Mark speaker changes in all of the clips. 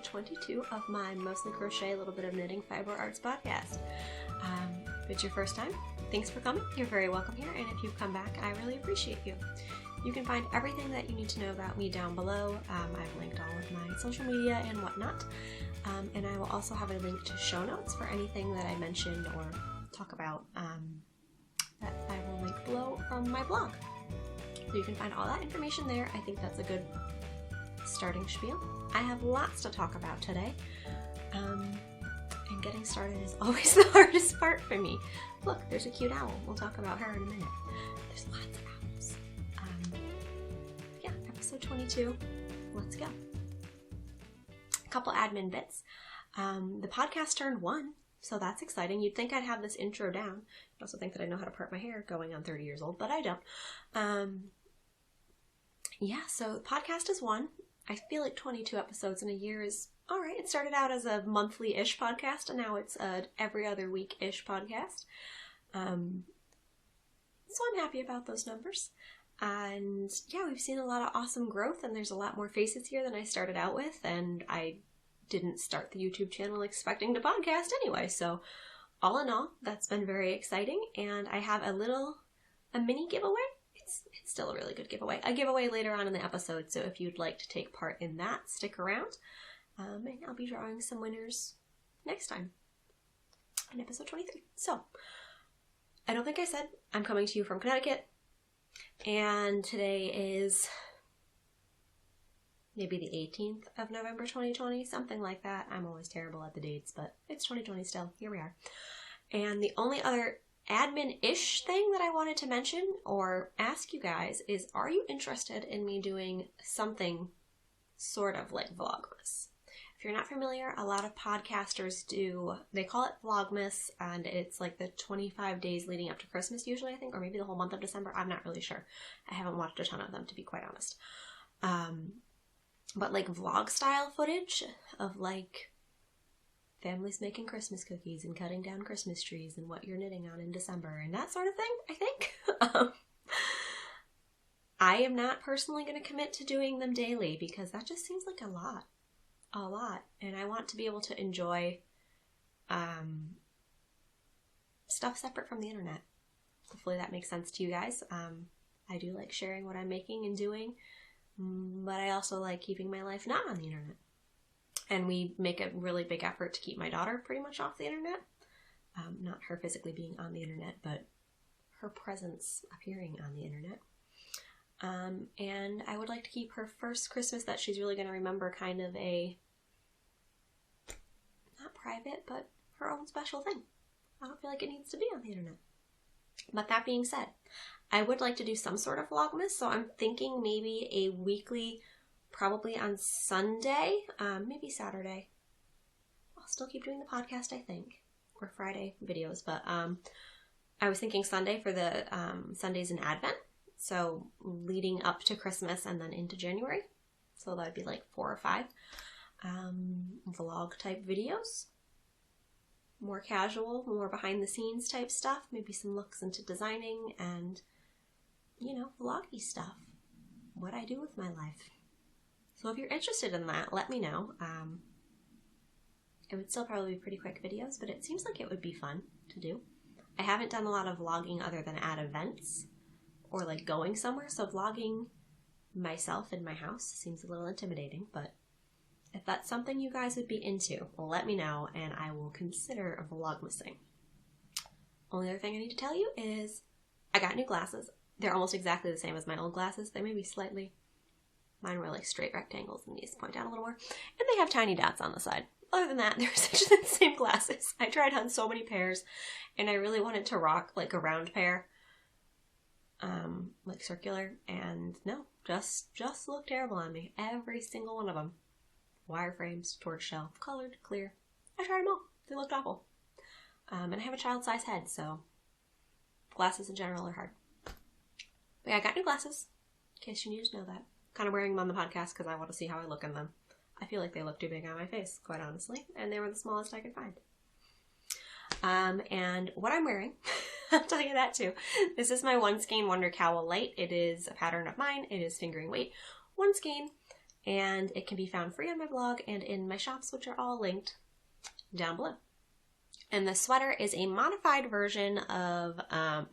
Speaker 1: episode 22 of my Mostly Crochet, a Little Bit of Knitting Fiber Arts podcast. If it's your first time, thanks for coming. You're very welcome here, and if you've come back, I really appreciate you. You can find everything that you need to know about me down below. I've linked all of my social media and whatnot, and I will also have a link to show notes for anything that I mentioned or talk about that I will link below from my blog. So you can find all that information there. I think that's a good starting spiel. I have lots to talk about today, and getting started is always the hardest part for me. Look, there's a cute owl. We'll talk about her in a minute. There's lots of owls. Episode 22. Let's go. A couple admin bits. The podcast turned 1, so that's exciting. You'd think I'd have this intro down. I'd also think that I know how to part my hair going on 30 years old, but I don't. So the podcast is 1. I feel like 22 episodes in a year is alright. It started out as a monthly-ish podcast, and now it's a every other week-ish podcast. So I'm happy about those numbers. And yeah, we've seen a lot of awesome growth, and there's a lot more faces here than I started out with, and I didn't start the YouTube channel expecting to podcast anyway, so all in all, that's been very exciting, and I have a mini giveaway. It's still a really good giveaway. A giveaway later on in the episode, so if you'd like to take part in that, stick around. And I'll be drawing some winners next time in episode 23. So, I don't think I said I'm coming to you from Connecticut, and today is maybe the 18th of November 2020, something like that. I'm always terrible at the dates, but it's 2020 still. Here we are. And the only other admin-ish thing that I wanted to mention or ask you guys is, are you interested in me doing something sort of like Vlogmas? If you're not familiar, a lot of podcasters do, they call it Vlogmas, and it's like the 25 days leading up to Christmas usually, I think, or maybe the whole month of December. I'm not really sure. I haven't watched a ton of them, to be quite honest. But like vlog style footage of like families making Christmas cookies and cutting down Christmas trees and what you're knitting on in December and that sort of thing, I think. I am not personally going to commit to doing them daily because that just seems like a lot. And I want to be able to enjoy stuff separate from the internet. Hopefully that makes sense to you guys. I do like sharing what I'm making and doing, but I also like keeping my life not on the internet. And we make a really big effort to keep my daughter pretty much off the internet. Not her physically being on the internet, but her presence appearing on the internet. And I would like to keep her first Christmas that she's really going to remember kind of a, not private, but her own special thing. I don't feel like it needs to be on the internet. But that being said, I would like to do some sort of Vlogmas, so I'm thinking maybe a weekly, probably on Sunday, maybe Saturday. I'll still keep doing the podcast, I think, or Friday videos, but I was thinking Sunday for the Sundays in Advent, so leading up to Christmas and then into January, so that would be like 4 or 5 vlog type videos. More casual, more behind the scenes type stuff, maybe some looks into designing and, vloggy stuff. What I do with my life. So if you're interested in that, let me know. It would still probably be pretty quick videos, but it seems like it would be fun to do. I haven't done a lot of vlogging other than at events or like going somewhere, so vlogging myself in my house seems a little intimidating, but if that's something you guys would be into, let me know and I will consider a vlogmasing. Only other thing I need to tell you is I got new glasses. They're almost exactly the same as my old glasses. They may be slightly, mine were like straight rectangles and these point down a little more. And they have tiny dots on the side. Other than that, they're essentially the same glasses. I tried on so many pairs and I really wanted to rock like a round pair, like circular, and no, just look terrible on me. Every single one of them. Wireframes, tortoiseshell, colored, clear. I tried them all. They looked awful. And I have a child-size head, so glasses in general are hard. But yeah, I got new glasses, in case you need to know that. Kind of wearing them on the podcast because I want to see how I look in them. I feel like they look too big on my face, quite honestly, and they were the smallest I could find. And what I'm wearing, I'll tell you that too. This is my One Skein Wonder Cowl Light. It is a pattern of mine. It is fingering weight. One Skein. and it can be found free on my blog and in my shops, which are all linked down below. And the sweater is a modified version of, can't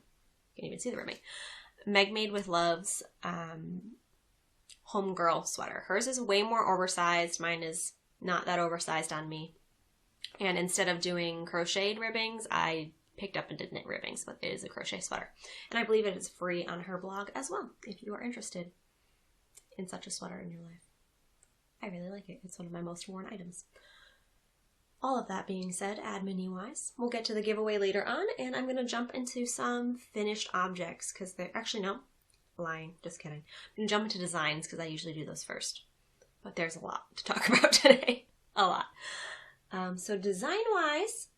Speaker 1: even see the ribbing, Meg Made with Love's homegirl sweater. Hers is way more oversized. Mine is not that oversized on me. And instead of doing crocheted ribbings, I picked up and did knit ribbings, but it is a crochet sweater. And I believe it is free on her blog as well, if you are interested in such a sweater in your life. I really like it. It's one of my most worn items. All of that being said, admin-wise, we'll get to the giveaway later on, and I'm going to jump into some finished objects, because they're, actually no, lying, just kidding. I'm going to jump into designs, because I usually do those first. But there's a lot to talk about today. A lot. So design-wise,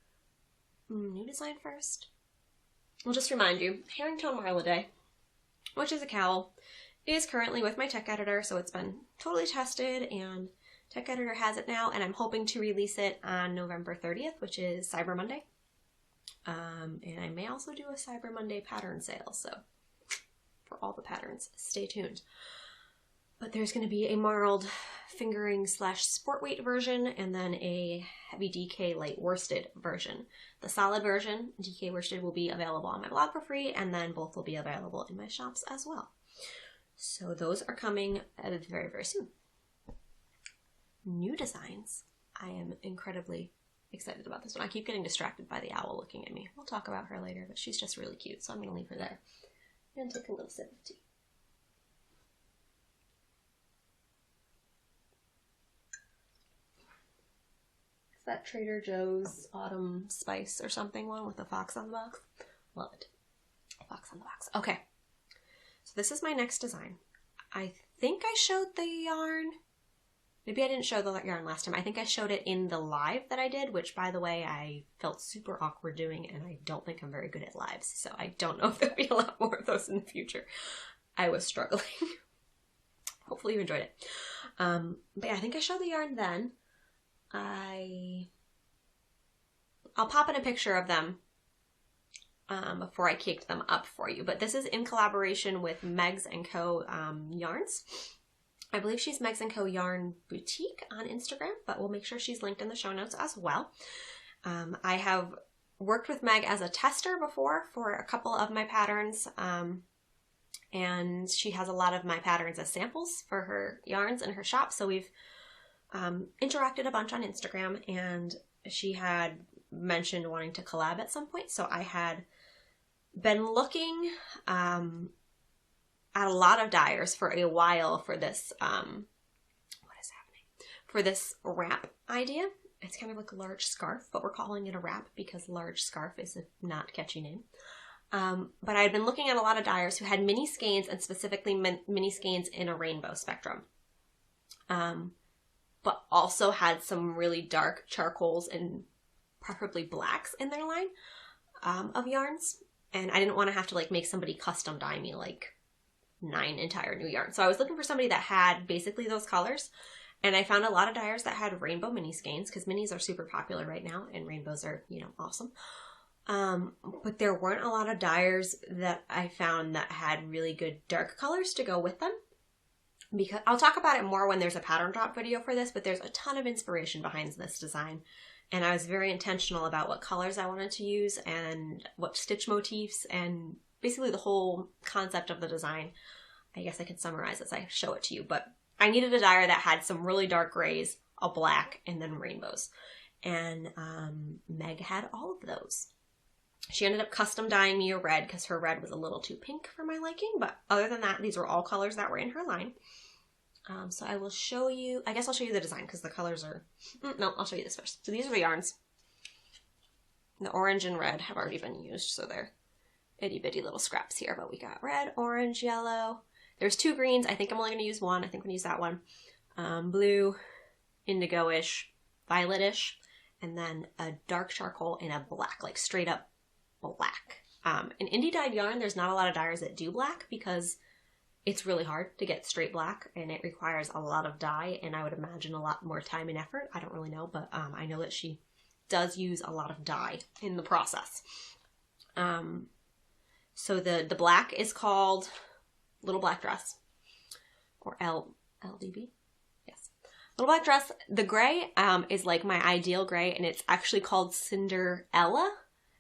Speaker 1: new design first. I'll just remind you, Herrington Marla Day, which is a cowl, is currently with my tech editor, so it's been totally tested, and Tech Editor has it now, and I'm hoping to release it on November 30th, which is Cyber Monday. And I may also do a Cyber Monday pattern sale, so for all the patterns, stay tuned. But there's going to be a marled fingering / sport weight version, and then a heavy DK light worsted version. The solid version, DK worsted, will be available on my blog for free, and then both will be available in my shops as well. So those are coming very, very soon. New designs. I am incredibly excited about this one. I keep getting distracted by the owl looking at me. We'll talk about her later, but she's just really cute, so I'm going to leave her there and take a little sip of tea. Is that Trader Joe's Autumn Spice or something one with a fox on the box? Love it. Fox on the box. Okay. So this is my next design. I think I showed the yarn. Maybe I didn't show the yarn last time. I think I showed it in the live that I did, which, by the way, I felt super awkward doing, and I don't think I'm very good at lives, so I don't know if there'll be a lot more of those in the future. I was struggling. Hopefully you enjoyed it. But yeah, I think I showed the yarn then. I'll pop in a picture of them before I caked them up for you, but this is in collaboration with Megs & Co. Yarns. I believe she's Megs & Co. Yarn Boutique on Instagram, but we'll make sure she's linked in the show notes as well. I have worked with Meg as a tester before for a couple of my patterns, and she has a lot of my patterns as samples for her yarns in her shop, so we've interacted a bunch on Instagram, and she had mentioned wanting to collab at some point, so I had been looking at a lot of dyers for a while for this, for this wrap idea. It's kind of like a large scarf, but we're calling it a wrap because large scarf is a not catchy name. But I had been looking at a lot of dyers who had mini skeins, and specifically mini skeins in a rainbow spectrum. But also had some really dark charcoals and preferably blacks in their line of yarns. And I didn't want to have to like make somebody custom dye me like 9 entire new yarns. So I was looking for somebody that had basically those colors. And I found a lot of dyers that had rainbow mini skeins, because minis are super popular right now and rainbows are, you know, awesome. But there weren't a lot of dyers that I found that had really good dark colors to go with them. Because I'll talk about it more when there's a pattern drop video for this, but there's a ton of inspiration behind this design. And I was very intentional about what colors I wanted to use and what stitch motifs and basically the whole concept of the design. I guess I could summarize as I show it to you, but I needed a dyer that had some really dark grays, a black, and then rainbows. And Meg had all of those. She ended up custom dyeing me a red because her red was a little too pink for my liking, but other than that, these were all colors that were in her line. So I will show you, I guess I'll show you the design because the colors are, no, I'll show you this first. So these are the yarns. The orange and red have already been used, so they're itty bitty little scraps here, but we got red, orange, yellow. There's 2 greens. I think I'm only going to use one. I think I'm going to use that one. Blue, indigo-ish, violet-ish, and then a dark charcoal and a black, like straight up black. In indie dyed yarn, there's not a lot of dyers that do black because it's really hard to get straight black and it requires a lot of dye, and I would imagine a lot more time and effort. I don't really know, but I know that she does use a lot of dye in the process. So the black is called Little Black Dress, or LDB. Little black dress. The gray is like my ideal gray, and it's actually called Cinderella.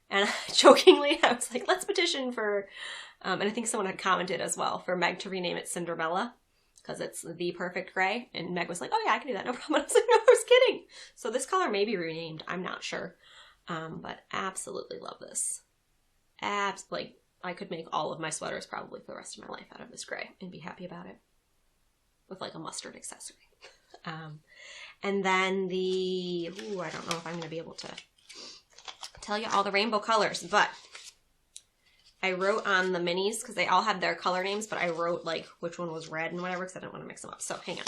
Speaker 1: And jokingly, I was like, let's petition for, and I think someone had commented as well, for Meg to rename it Cinderella, because it's the perfect gray. And Meg was like, oh yeah, I can do that, no problem. I was like, no, I was kidding. So this color may be renamed, I'm not sure. But absolutely love this. Like, I could make all of my sweaters probably for the rest of my life out of this gray and be happy about it. With like a mustard accessory. And then I don't know if I'm going to be able to tell you all the rainbow colors, but I wrote on the minis because they all had their color names, but I wrote like which one was red and whatever because I didn't want to mix them up. So hang on.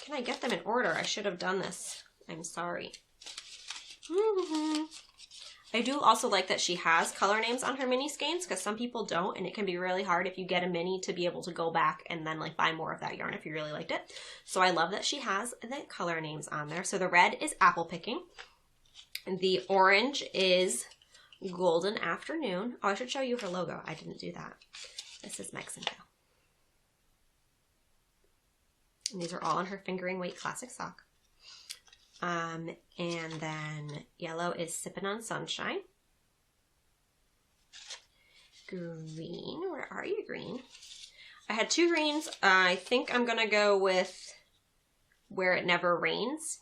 Speaker 1: Can I get them in order? I should have done this. I'm sorry. I do also like that she has color names on her mini skeins because some people don't, and it can be really hard if you get a mini to be able to go back and then like buy more of that yarn if you really liked it. So I love that she has the color names on there. So the red is Apple Picking. The orange is Golden Afternoon. Oh, I should show you her logo. I didn't do that. This is Mexico. And these are all on her fingering weight classic sock. And then yellow is Sippin' on Sunshine. Green, where are you, green? I had two greens. I think I'm gonna go with Where It Never Rains.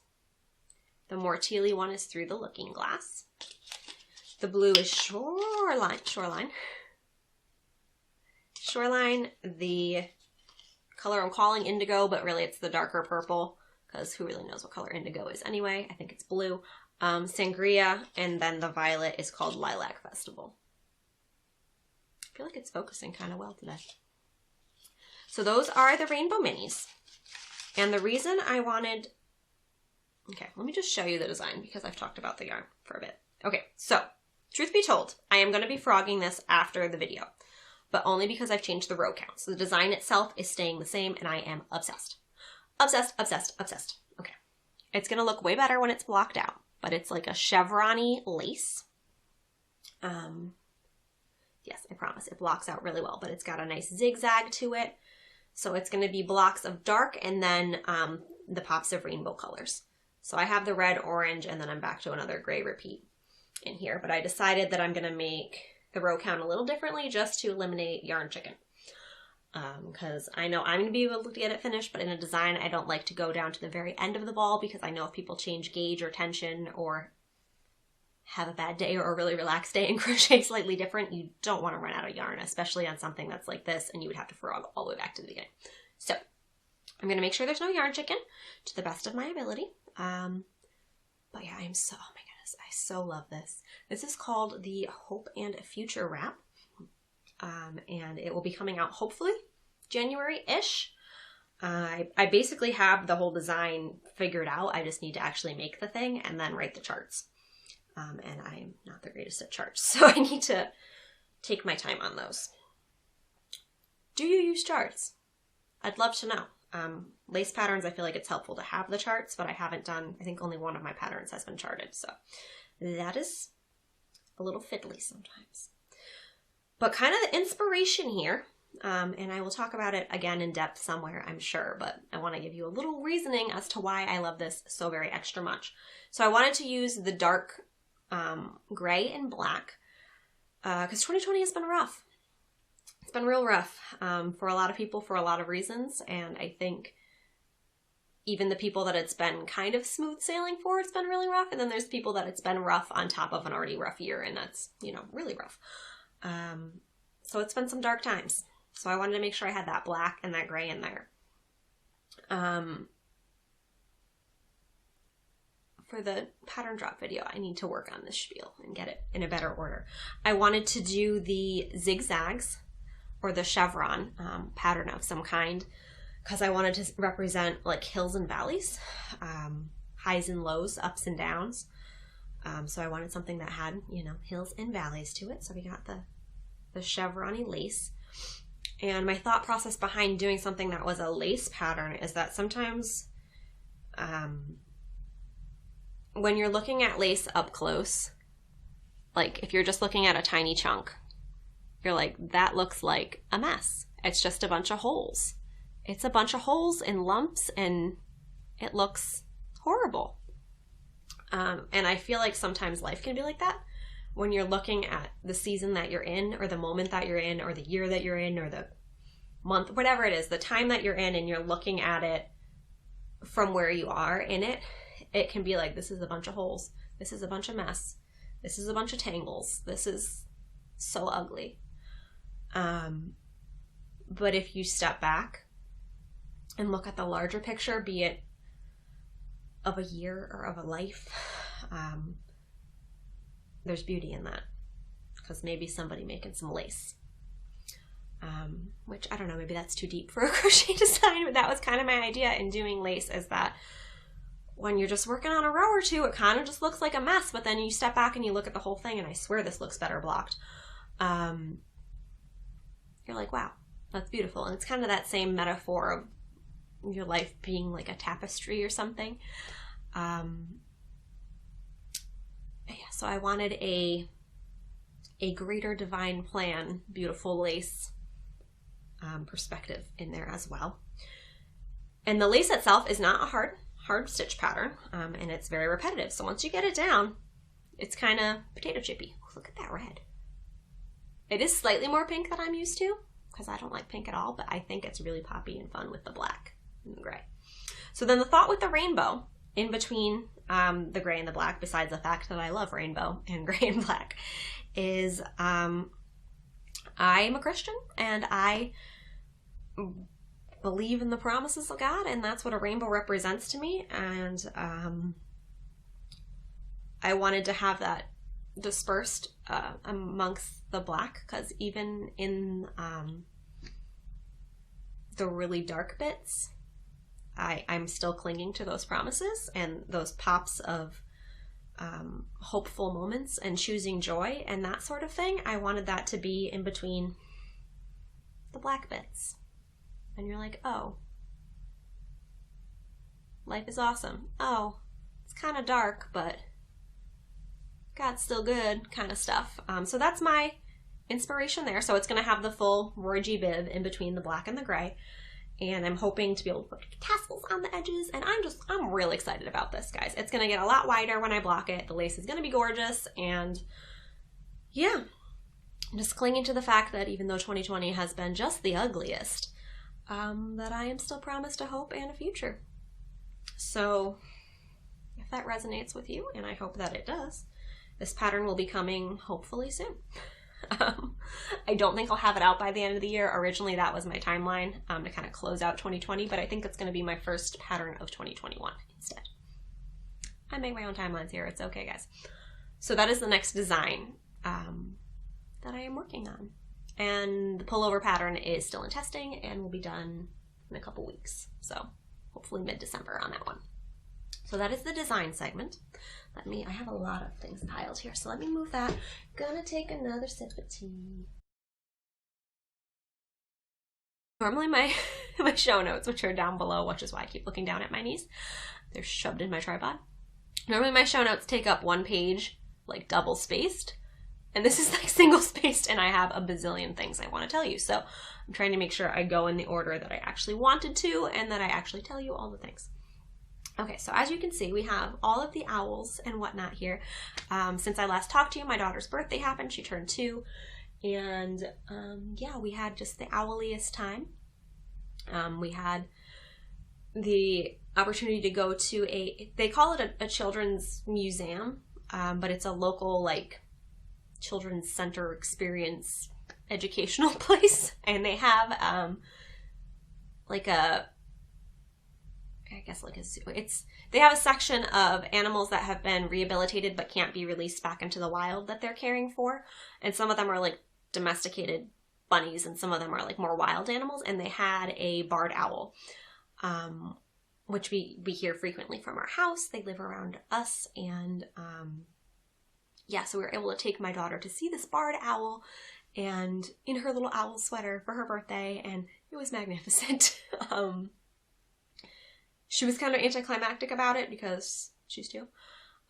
Speaker 1: The more tealy one is Through the Looking Glass. The blue is Shoreline. The color I'm calling indigo, but really it's the darker purple, because who really knows what color indigo is anyway? I think it's blue. Sangria, and then the violet is called Lilac Festival. I feel like it's focusing kind of well today. So those are the rainbow minis. And the reason I wanted... Okay, let me just show you the design because I've talked about the yarn for a bit. Okay, so truth be told, I am going to be frogging this after the video, but only because I've changed the row count. So the design itself is staying the same, and I am obsessed. Obsessed, obsessed, obsessed. Okay. It's going to look way better when it's blocked out, but it's like a chevron-y lace. Yes, I promise it blocks out really well, but it's got a nice zigzag to it. So it's going to be blocks of dark and then the pops of rainbow colors. So I have the red, orange, and then I'm back to another gray repeat in here. But I decided that I'm going to make the row count a little differently just to eliminate yarn chicken. Because I know I'm going to be able to get it finished, but in a design, I don't like to go down to the very end of the ball because I know if people change gauge or tension or have a bad day or a really relaxed day and crochet slightly different, you don't want to run out of yarn, especially on something that's like this, and you would have to frog all the way back to the beginning. So I'm going to make sure there's no yarn chicken to the best of my ability. But yeah, oh my goodness, I so love this. This is called the Hope and Future wrap. And it will be coming out hopefully January-ish. I basically have the whole design figured out. I just need to actually make the thing and then write the charts. And I am not the greatest at charts, so I need to take my time on those. Do you use charts? I'd love to know. Lace patterns, I feel like it's helpful to have the charts, but I haven't done, I think only one of my patterns has been charted, so that is a little fiddly sometimes. But kind of the inspiration here, and I will talk about it again in depth somewhere, I'm sure, but I want to give you a little reasoning as to why I love this so very extra much. So I wanted to use the dark gray and black, because 2020 has been rough. It's been real rough for a lot of people for a lot of reasons, and I think even the people that it's been kind of smooth sailing for, it's been really rough, and then there's people that it's been rough on top of an already rough year, and that's, you know, really rough. So it's been some dark times. So I wanted to make sure I had that black and that gray in there. For the pattern drop video, I need to work on this spiel and get it in a better order. I wanted to do the zigzags or the chevron pattern of some kind because I wanted to represent like hills and valleys, highs and lows, ups and downs. So I wanted something that had, you know, hills and valleys to it. So we got the chevron-y lace. And my thought process behind doing something that was a lace pattern is that sometimes when you're looking at lace up close, like if you're just looking at a tiny chunk, you're like, that looks like a mess. It's just a bunch of holes. It's a bunch of holes and lumps and it looks horrible. And I feel like sometimes life can be like that. When you're looking at the season that you're in, or the moment that you're in, or the year that you're in, or the month, whatever it is, the time that you're in, and you're looking at it from where you are in it, it can be like, this is a bunch of holes. This is a bunch of mess. This is a bunch of tangles. This is so ugly. But if you step back and look at the larger picture, be it of a year or of a life, there's beauty in that, because maybe somebody making some lace, which I don't know, maybe that's too deep for a crochet design, but that was kind of my idea in doing lace, is that when you're just working on a row or two, it kind of just looks like a mess, but then you step back and you look at the whole thing, and I swear this looks better blocked. You're like, wow, that's beautiful. And it's kind of that same metaphor of your life being like a tapestry or something. Yeah, so I wanted a greater divine plan, beautiful lace perspective in there as well. And the lace itself is not a hard stitch pattern, and it's very repetitive. So once you get it down, it's kind of potato chippy. Look at that red. It is slightly more pink than I'm used to, because I don't like pink at all, but I think it's really poppy and fun with the black and the gray. So then the thought with the rainbow in between the gray and the black, besides the fact that I love rainbow and gray and black, is I'm a Christian, and I believe in the promises of God, and that's what a rainbow represents to me. And I wanted to have that dispersed amongst the black, because even in the really dark bits, I'm still clinging to those promises and those pops of hopeful moments and choosing joy and that sort of thing. I wanted that to be in between the black bits. And you're like, oh, life is awesome. Oh, it's kind of dark, but God's still good kind of stuff. So that's my inspiration there. So it's going to have the full Roy G. Biv in between the black and the gray. And I'm hoping to be able to put tassels on the edges. And I'm really excited about this, guys. It's going to get a lot wider when I block it. The lace is going to be gorgeous. And yeah, I'm just clinging to the fact that even though 2020 has been just the ugliest, that I am still promised a hope and a future. So if that resonates with you, and I hope that it does, this pattern will be coming hopefully soon. I don't think I'll have it out by the end of the year. Originally, that was my timeline to kind of close out 2020, but I think it's going to be my first pattern of 2021 instead. I make my own timelines here. It's okay, guys. So that is the next design that I am working on. And the pullover pattern is still in testing and will be done in a couple weeks. So hopefully mid-December on that one. So that is the design segment. I have a lot of things piled here, so let me move that. Gonna take another sip of tea. Normally my show notes, which are down below, which is why I keep looking down at my knees, they're shoved in my tripod. Normally my show notes take up one page, like double spaced, and this is like single spaced, and I have a bazillion things I want to tell you. So I'm trying to make sure I go in the order that I actually wanted to, and that I actually tell you all the things. Okay, so as you can see, we have all of the owls and whatnot here. Since I last talked to you, my daughter's birthday happened. She turned 2. And yeah, we had just the owliest time. We had the opportunity to go to they call it a children's museum, but it's a local like children's center experience educational place. And they have like a zoo. They have a section of animals that have been rehabilitated but can't be released back into the wild that they're caring for. And some of them are like domesticated bunnies, and some of them are like more wild animals. And they had a barred owl, which we hear frequently from our house. They live around us. And yeah, so we were able to take my daughter to see this barred owl and in her little owl sweater for her birthday. And it was magnificent. She was kind of anticlimactic about it because she's 2.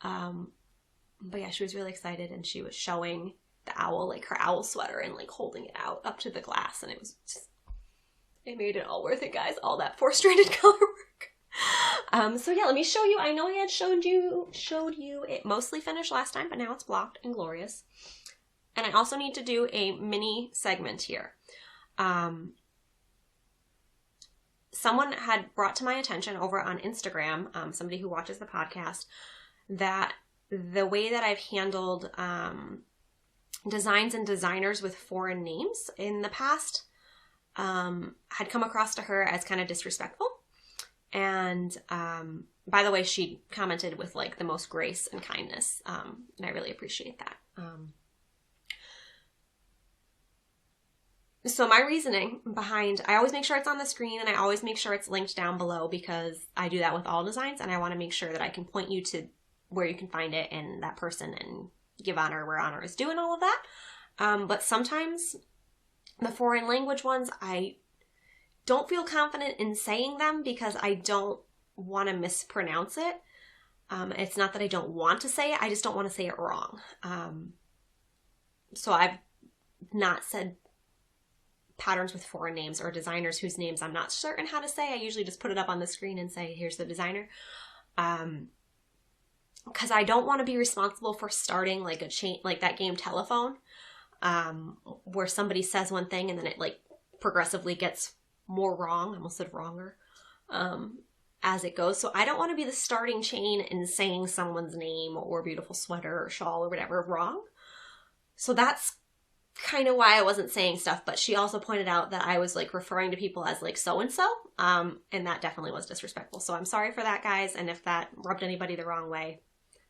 Speaker 1: But yeah, she was really excited, and she was showing the owl, like her owl sweater, and like holding it out up to the glass. And it made it all worth it, guys. All that 4-stranded color work. So yeah, let me show you. I know I had showed you it mostly finished last time, but now it's blocked and glorious. And I also need to do a mini segment here. Someone had brought to my attention over on Instagram, somebody who watches the podcast, that the way that I've handled designs and designers with foreign names in the past had come across to her as kind of disrespectful. And by the way, she commented with like the most grace and kindness, and I really appreciate that. So my reasoning behind, I always make sure it's on the screen, and I always make sure it's linked down below, because I do that with all designs, and I want to make sure that I can point you to where you can find it and that person and give honor where honor is due and all of that. But sometimes the foreign language ones, I don't feel confident in saying them because I don't want to mispronounce it. It's not that I don't want to say it, I just don't want to say it wrong. So I've not said patterns with foreign names or designers whose names I'm not certain how to say. I usually just put it up on the screen and say, here's the designer. Because I don't want to be responsible for starting like a chain, like that game Telephone, where somebody says one thing and then it like progressively gets more wrong, I almost said wronger, as it goes. So I don't want to be the starting chain in saying someone's name or beautiful sweater or shawl or whatever wrong. So that's kind of why I wasn't saying stuff, but she also pointed out that I was like referring to people as like so-and-so, and that definitely was disrespectful. So I'm sorry for that, guys, and if that rubbed anybody the wrong way.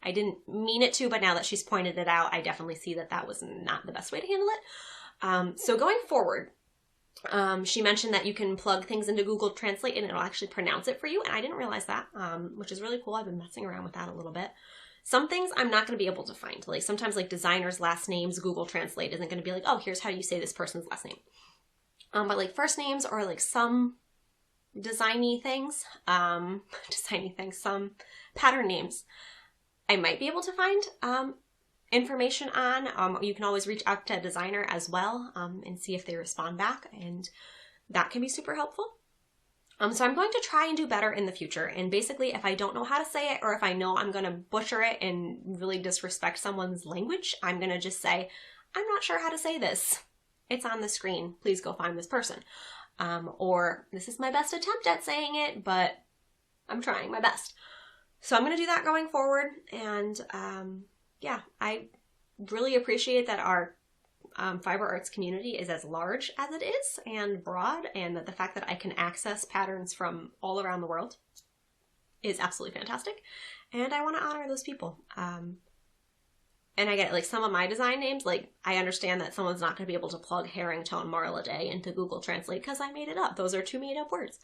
Speaker 1: I didn't mean it to, but now that she's pointed it out, I definitely see that that was not the best way to handle it. So going forward, she mentioned that you can plug things into Google Translate and it'll actually pronounce it for you, and I didn't realize that, which is really cool. I've been messing around with that a little bit. Some things I'm not going to be able to find. Like sometimes like designers' last names, Google Translate isn't going to be like, oh, here's how you say this person's last name. But like first names or like some designy things, some pattern names, I might be able to find information on. You can always reach out to a designer as well and see if they respond back, and that can be super helpful. So I'm going to try and do better in the future. And basically, if I don't know how to say it, or if I know I'm going to butcher it and really disrespect someone's language, I'm going to just say, I'm not sure how to say this. It's on the screen. Please go find this person. Or this is my best attempt at saying it, but I'm trying my best. So I'm going to do that going forward. And yeah, I really appreciate that our fiber arts community is as large as it is and broad, and that the fact that I can access patterns from all around the world is absolutely fantastic. And I want to honor those people. And I get it, like some of my design names, like I understand that someone's not going to be able to plug Herringtone Marla Day into Google Translate because I made it up. Those are 2 made up words.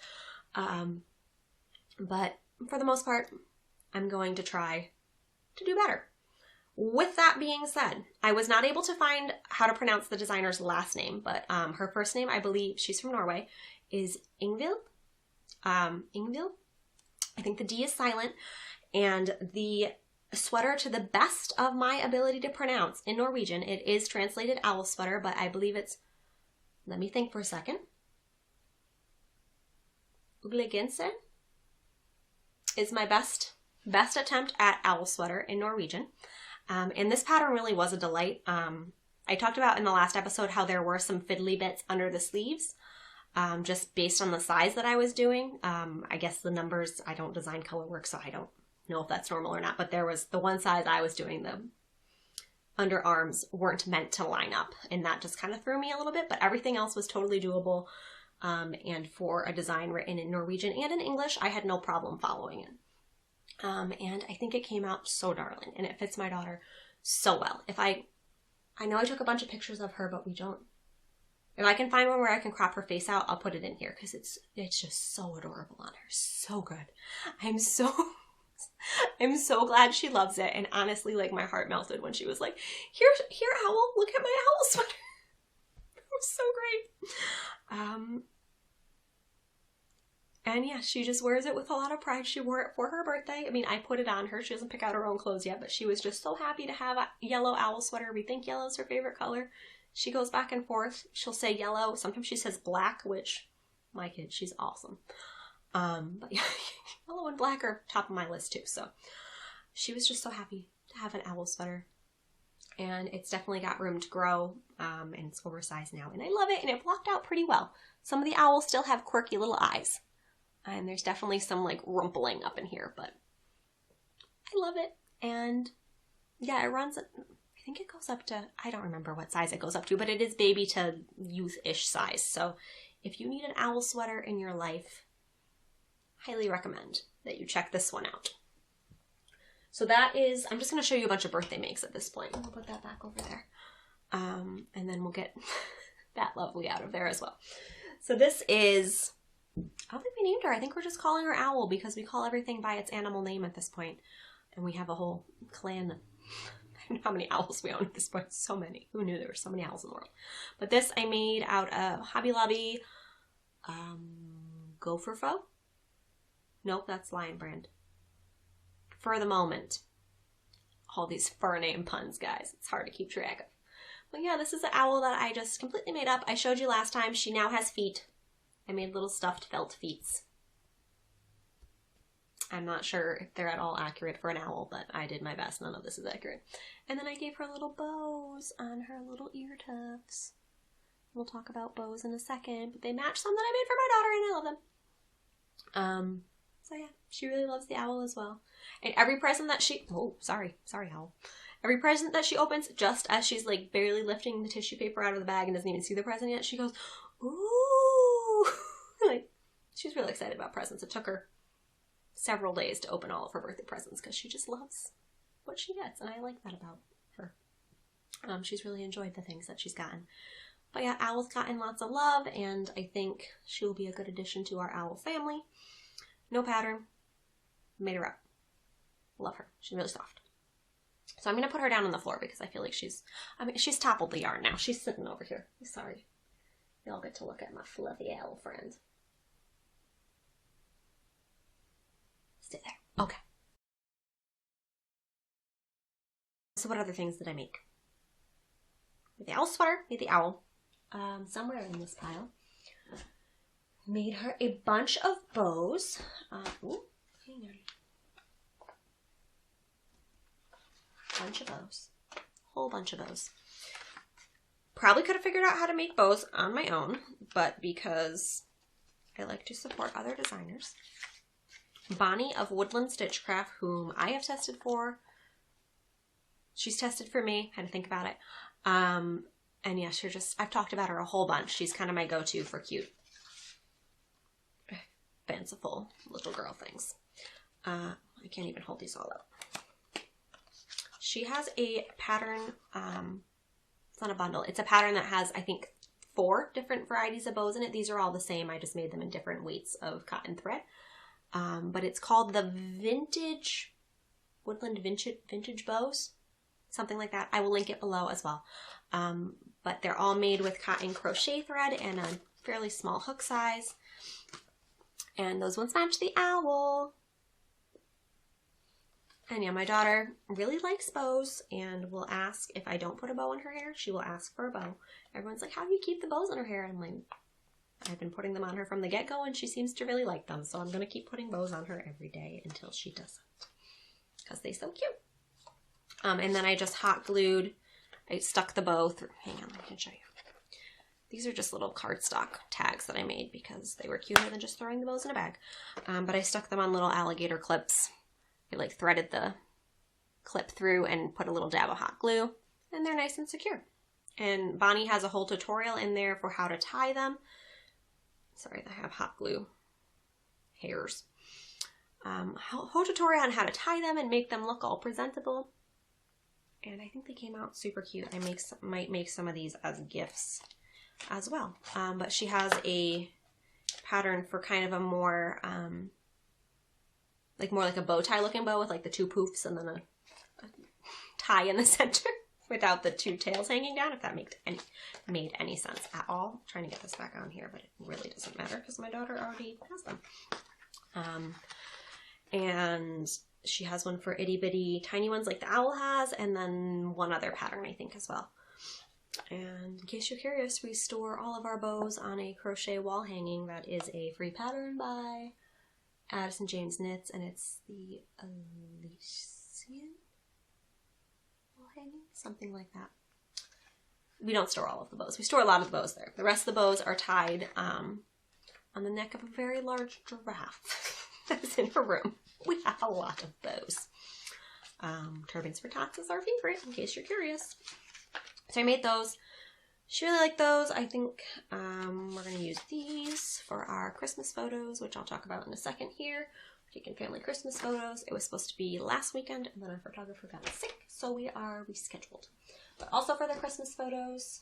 Speaker 1: But for the most part, I'm going to try to do better. With that being said, I was not able to find how to pronounce the designer's last name, but her first name, I believe, she's from Norway, is Ingvild. Ingvild. I think the D is silent, and the sweater, to the best of my ability to pronounce in Norwegian, it is translated owl sweater, but I believe it's, let me think for a second, Uglegenser is my best attempt at owl sweater in Norwegian. And this pattern really was a delight. I talked about in the last episode how there were some fiddly bits under the sleeves, just based on the size that I was doing. I guess the numbers, I don't design color work, so I don't know if that's normal or not, but there was the one size I was doing, the underarms weren't meant to line up, and that just kind of threw me a little bit, but everything else was totally doable. And for a design written in Norwegian and in English, I had no problem following it. And I think it came out so darling, and it fits my daughter so well. I know I took a bunch of pictures of her, but if I can find one where I can crop her face out, I'll put it in here, because it's just so adorable on her. So good. I'm so glad she loves it. And honestly, like, my heart melted when she was like, here, owl, look at my owl sweater. It was so great. And yeah, she just wears it with a lot of pride. She wore it for her birthday. I mean, I put it on her. She doesn't pick out her own clothes yet, but she was just so happy to have a yellow owl sweater. We think yellow is her favorite color. She goes back and forth. She'll say yellow. Sometimes she says black, which, my kid, she's awesome. But yeah, yellow and black are top of my list too. So she was just so happy to have an owl sweater. And it's definitely got room to grow, and it's oversized now. And I love it, and it blocked out pretty well. Some of the owls still have quirky little eyes. And there's definitely some like rumpling up in here, but I love it. And yeah, it runs, I think it goes up to, I don't remember what size it goes up to, but it is baby to youth-ish size. So if you need an owl sweater in your life, highly recommend that you check this one out. So that is, I'm just going to show you a bunch of birthday makes at this point. I'll put that back over there. And then we'll get that lovely out of there as well. So this is, I don't think we named her. I think we're just calling her Owl because we call everything by its animal name at this point. And we have a whole clan. I don't know how many owls we own at this point. So many. Who knew there were so many owls in the world? But this I made out of Hobby Lobby Gopher Faux. Nope, that's Lion Brand. For the moment. All these fur name puns, guys. It's hard to keep track of. But yeah, this is an owl that I just completely made up. I showed you last time. She now has feet. I made little stuffed felt feet. I'm not sure if they're at all accurate for an owl, but I did my best. None of this is accurate. And then I gave her little bows on her little ear tufts. We'll talk about bows in a second, but they match some that I made for my daughter, and I love them. So yeah, she really loves the owl as well. And every present that she, oh, sorry owl. Every present that she opens, just as she's like barely lifting the tissue paper out of the bag and doesn't even see the present yet, she goes, ooh. Like, she's really excited about presents. It took her several days to open all of her birthday presents because she just loves what she gets, and I like that about her. She's really enjoyed the things that she's gotten. But yeah, Owl's gotten lots of love, and I think she will be a good addition to our owl family. No pattern. Made her up. Love her. She's really soft. So I'm going to put her down on the floor because I feel like she's toppled the yarn now. She's sitting over here. Sorry. Y'all get to look at my fluffy owl friend. Stay there. Okay. So what other things did I make? Made the owl sweater. Made the owl. Somewhere in this pile. Made her a bunch of bows. Ooh, hang on. Bunch of bows. Whole bunch of bows. Probably could have figured out how to make bows on my own, but because I like to support other designers. Bonnie of Woodland Stitchcraft, whom I have tested for. She's tested for me. Had to think about it. And yeah, I've talked about her a whole bunch. She's kind of my go-to for cute, fanciful little girl things. I can't even hold these all up. She has a pattern, it's not a bundle. It's a pattern that has, I think, 4 different varieties of bows in it. These are all the same. I just made them in different weights of cotton thread. But it's called the Woodland Vintage Bows. Something like that. I will link it below as well. But they're all made with cotton crochet thread and a fairly small hook size. And those ones match the owl. And yeah, my daughter really likes bows and will ask if I don't put a bow in her hair. She will ask for a bow. Everyone's like, how do you keep the bows in her hair? And I'm like, I've been putting them on her from the get-go and she seems to really like them. So I'm going to keep putting bows on her every day until she doesn't. Because they're so cute. And then I just hot glued, I stuck the bow through, hang on, I can show you. These are just little cardstock tags that I made because they were cuter than just throwing the bows in a bag. But I stuck them on little alligator clips. I like threaded the clip through and put a little dab of hot glue, and they're nice and secure. And Bonnie has a whole tutorial in there for how to tie them. Sorry, I have hot glue hairs. Whole tutorial on how to tie them and make them look all presentable. And I think they came out super cute. I might make some of these as gifts as well. But she has a pattern for kind of a more, more like a bow tie looking bow with like the 2 poofs and then a tie in the center without the 2 tails hanging down, if that made any sense at all. I'm trying to get this back on here, but it really doesn't matter because my daughter already has them. And she has one for itty bitty tiny ones like the owl has, and then one other pattern I think as well. And in case you're curious, we store all of our bows on a crochet wall hanging that is a free pattern by Addison James Knits, and it's the Elysian hanging, something like that. We don't store all of the bows. We store a lot of the bows there. The rest of the bows are tied on the neck of a very large giraffe that's in her room. We have a lot of bows. Turbans for Tots is our favorite, in case you're curious. So I made those. She really liked those. I think we're going to use these for our Christmas photos, which I'll talk about in a second here. We're taking family Christmas photos. It was supposed to be last weekend, and then our photographer got sick, so we are rescheduled. But also for the Christmas photos,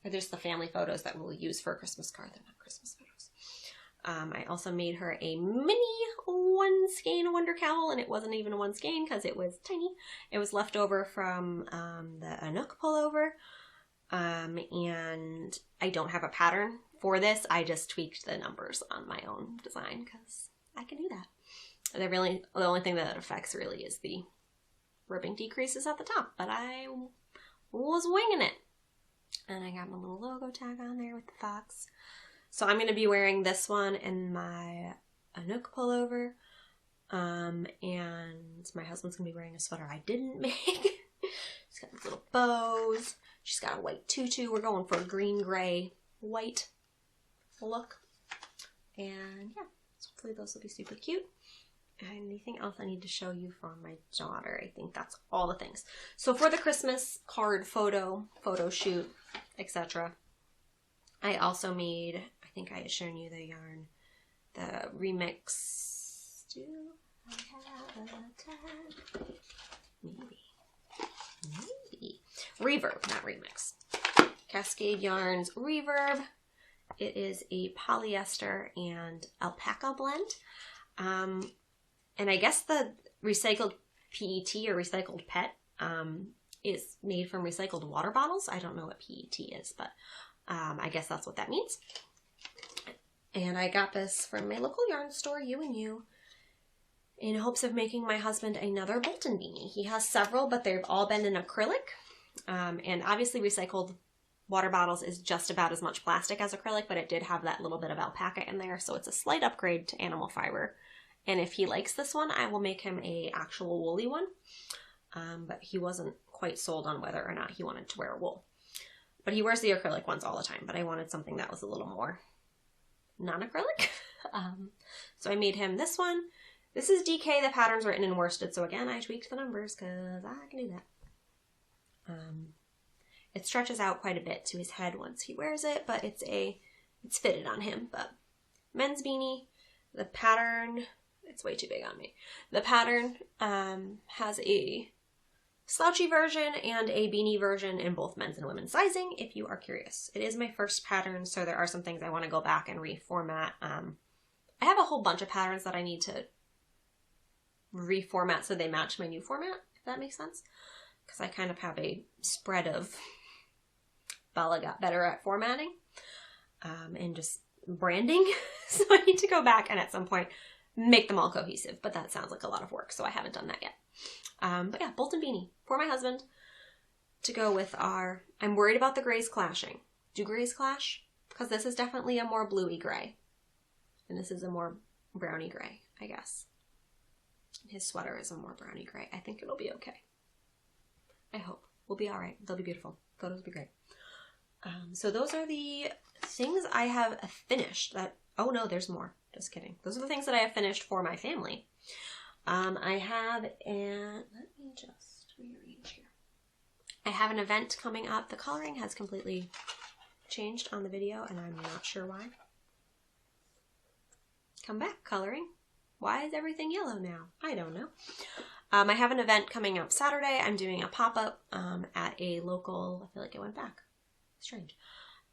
Speaker 1: or there's the family photos that we'll use for a Christmas card. They're not Christmas photos. I also made her a mini one skein Wonder Cowl, and it wasn't even a one skein because it was tiny. It was left over from the Anouk pullover. And I don't have a pattern for this. I just tweaked the numbers on my own design because I can do that. The only thing that affects really is the ribbing decreases at the top, but I was winging it. And I got my little logo tag on there with the fox. So I'm going to be wearing this one in my Anouk pullover. And my husband's going to be wearing a sweater I didn't make. It's got these little bows. She's got a white tutu. We're going for a green, gray, white look. And yeah, so hopefully those will be super cute. Anything else I need to show you from my daughter? I think that's all the things. So for the Christmas card photo shoot, etc., I also made, I think I had shown you the yarn, the remix. Do I have a tag? Maybe. Reverb, not remix. Cascade Yarns Reverb. It is a polyester and alpaca blend. And I guess the recycled PET or recycled PET is made from recycled water bottles. I don't know what PET is, but I guess that's what that means. And I got this from my local yarn store, You and You, in hopes of making my husband another Bolton beanie. He has several, but they've all been in acrylic. And obviously recycled water bottles is just about as much plastic as acrylic, but it did have that little bit of alpaca in there, so it's a slight upgrade to animal fiber. And if he likes this one, I will make him a actual woolly one. But he wasn't quite sold on whether or not he wanted to wear wool. But he wears the acrylic ones all the time, but I wanted something that was a little more non-acrylic. So I made him this one. This is DK, the pattern's written in worsted, so again, I tweaked the numbers because I can do that. It stretches out quite a bit to his head once he wears it, but it's fitted on him. But men's beanie, the pattern, it's way too big on me. The pattern has a slouchy version and a beanie version in both men's and women's sizing, if you are curious. It is my first pattern, so there are some things I want to go back and reformat. I have a whole bunch of patterns that I need to reformat so they match my new format, if that makes sense. Because I kind of have a spread of Bella got better at formatting and just branding. So I need to go back and at some point make them all cohesive. But that sounds like a lot of work, so I haven't done that yet. But yeah, Bolton beanie for my husband to go with our... I'm worried about the grays clashing. Do grays clash? Because this is definitely a more bluey gray. And this is a more browny gray, I guess. His sweater is a more browny gray. I think it'll be okay. I hope. We'll be all right. They'll be beautiful. Photos will be great. So those are the things I have finished. Oh no, there's more. Just kidding. Those are the things that I have finished for my family. I have let me just rearrange here. I have an event coming up. The coloring has completely changed on the video, and I'm not sure why. Come back, coloring. Why is everything yellow now? I don't know. I have an event coming up Saturday. I'm doing a pop-up at a local, I feel like it went back. Strange.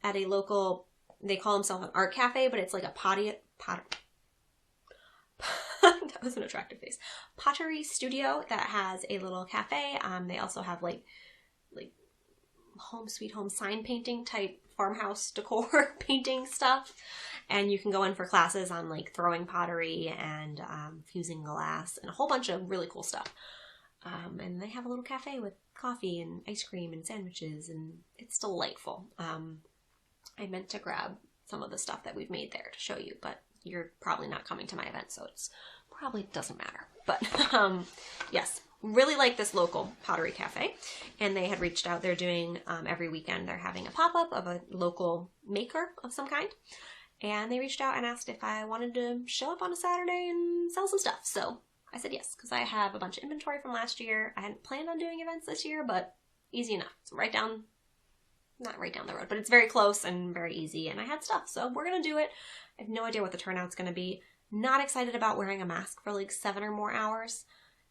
Speaker 1: At a local, they call themselves an art cafe, but it's like a that was an attractive face. Pottery studio that has a little cafe. They also have like home sweet home sign painting type farmhouse decor painting stuff. And you can go in for classes on like throwing pottery and fusing glass and a whole bunch of really cool stuff. And they have a little cafe with coffee and ice cream and sandwiches, and it's delightful. I meant to grab some of the stuff that we've made there to show you, but you're probably not coming to my event, so it's probably doesn't matter. But yes, really like this local pottery cafe, and they had reached out. They're doing every weekend they're having a pop-up of a local maker of some kind, and they reached out and asked if I wanted to show up on a Saturday and sell some stuff. So I said yes, because I have a bunch of inventory from last year. I hadn't planned on doing events this year, but easy enough. It's not right down the road, but it's very close and very easy, and I had stuff, so we're gonna do it. I have no idea what the turnout's gonna be. Not excited about wearing a mask for like 7 or more hours.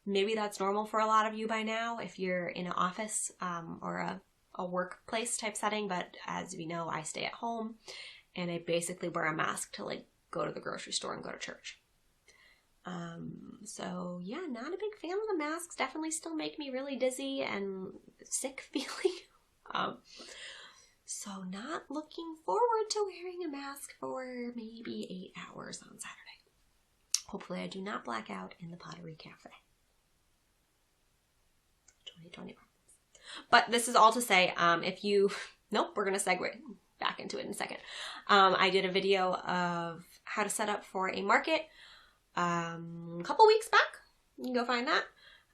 Speaker 1: Maybe that's normal for a lot of you by now if you're in an office or a workplace type setting, but as we know, I stay at home and I basically wear a mask to like go to the grocery store and go to church. So yeah, not a big fan of the masks. Definitely still make me really dizzy and sick feeling. So not looking forward to wearing a mask for maybe 8 hours on Saturday. Hopefully I do not black out in the Pottery Cafe. 2020. But this is all to say, if you... Nope, we're going to segue back into it in a second. I did a video of how to set up for a market a couple weeks back. You can go find that.